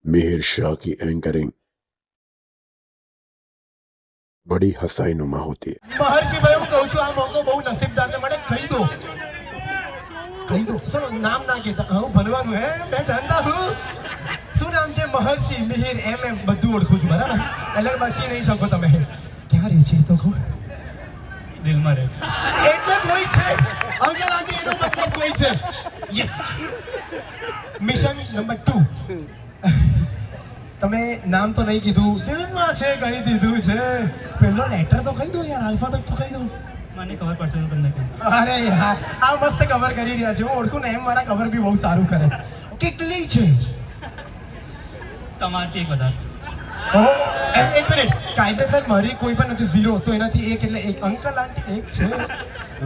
मिहिर शाह की एंकरिंग बड़ी हसाईनुमा होती है। महर्षि भाई હું કહું છું આ મોકો બહુ નસીબદારને મળે કહી દો ચલો નામ ના કહેતા હું ભણવાનું હે મેં જાણતા હું શું નામ છે મહર્ષિ મિહિર એમ બધું ઓળખું છું બરાબર એટલે બચી નહીં શકો તમે ક્યાં રહે છે તો કહો દિલમાં રહે છે એટલે કોઈ છે અંકલ આંટી એનો મતલબ કોઈ છે યસ મિશન નંબર 2 તમે નામ તો નહીં કીધું દિલમાં છે કહી દીધું છે પહેલો લેટર તો કહી દો યાર આલ્ફાબેટ તો કહી દો મને ખબર પડશે તો તમને કહીશ અરે યાર આ મસ્ત કવર કરી રહ્યા છે હું ઓળખું ને એમ મારા કવર બી બહુ સારું કરે કેટલી છે તમારથી એક વધારે ઓહો એક મિનિટ કાયદેસર મારી કોઈ પણ નથી ઝીરો તો એનાથી એક એટલે એક અંકલ આંટી એક છે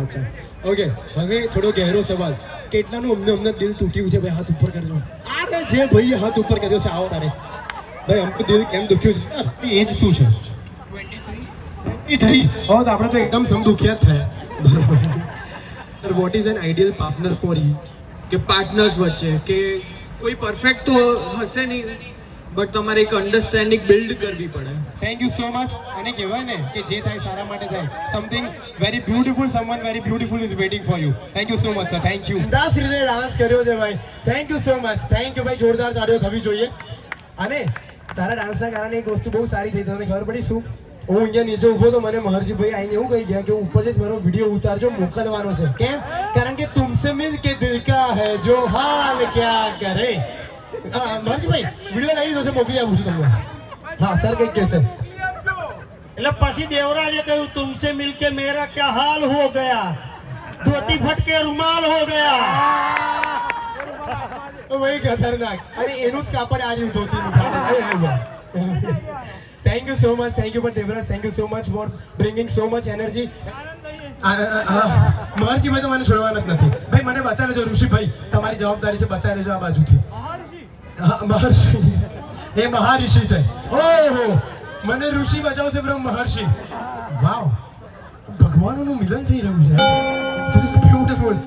અચ્છા ઓકે હવે થોડો ગહેરો સવાલ કેટલાનું અમને દિલ તૂટ્યું છે ભાઈ હાથ ઉપર કરજો અરે જે ભાઈ હાથ ઉપર કર્યો છે આવો તારે ભાઈ અમને દિલ કેમ દુખ્યું છે એજ શું છે 23 હવે તો આપણે તો એકદમ સમદુખ્યા જ થયા બરાબર what is an ideal partner for you કે પાર્ટનર્સ વચ્ચે કે કોઈ પરફેક્ટ તો હશે નહીં બટ તમારે એક અન્ડરસ્ટેન્ડિંગ બિલ્ડ કરવી પડે. Thank you so much. અને કહેવાય ને કે જે થાય સારા માટે થાય. Something very beautiful, someone very beautiful is waiting for you. Thank you so much sir. Thank you. દાસ રીતે ડાન્સ કર્યો છે ભાઈ. Thank you so much. Thank you ભાઈ. જોરદાર તાળીઓ થવી જોઈએ. અને તારા ડાન્સના કારણે એક વસ્તુ બહુ સારી થઈ. તને ખબર પડી શું? હું અહીંયા નીચે ઊભો તો મને મહર્ષિભાઈ આવીને એવું કહી ગયા કે ઉપર જ મારો વિડીયો ઉતારજો, મોકલવાનો છે. કેમ? કારણ કે તુમસે મિલ કે દિલ કા હૈ જો હાલ ક્યા કરે. મહર્ષિભાઈ વિડીયો લાવી દો છે, મોકલી આપું છું તમને. હા સર કંઈક કહેશે. એટલે પછી દેવરાજે કહ્યું તુમસે મિલ કે મેરા ક્યા હાલ હો ગયા, ધોતી ફટકે રૂમાલ હો ગયા. ભાઈ ખતરનાક. અરે એનું જ કાપડ આવ્યું ધોતીનું. Thank you so much. Thank you પણ Devraj, thank you so much for bringing so much energy. મહર્ષિભાઈ તો મને છોડવાના જ નથી. ભાઈ મને બચાવી લેજો. ઋષિભાઈ તમારી જવાબદારી છે, બચાવી લેજો આ બાજુથી. મહર્ષિ એ મહાઋષિ છે. ઓહો, મને ઋષિ બચાવશે બ્રહ્મ મહર્ષિ. વાવ, ભગવાનોનું મિલન થઈ રહ્યું છે. This is beautiful.